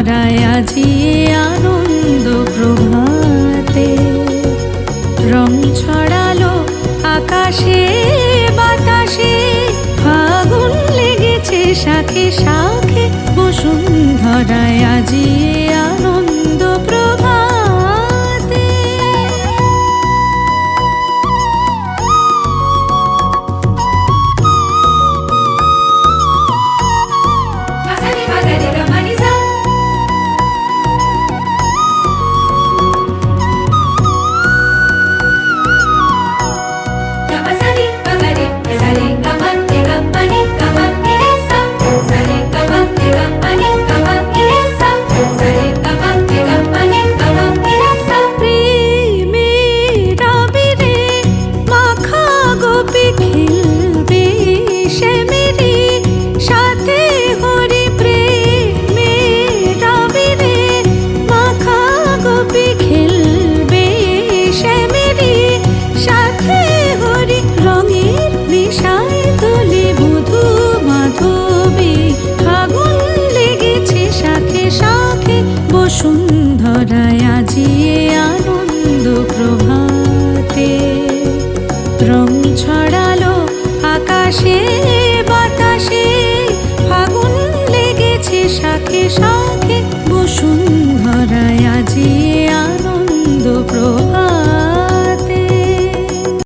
ধরায় আজি আনন্দ প্রভাতে। রং ছড়ালো আকাশে বাতাসে, ফাগুন লেগেছে শাখে শাখে, বসুন্ধরায় আজি আনন্দ প্রভাতে। বসুন্ধরায় আজি আনন্দ প্রভাতে। রং ছড়ালো আকাশে বাতাসে, ফাগুন লেগেছে শাখে শাখে,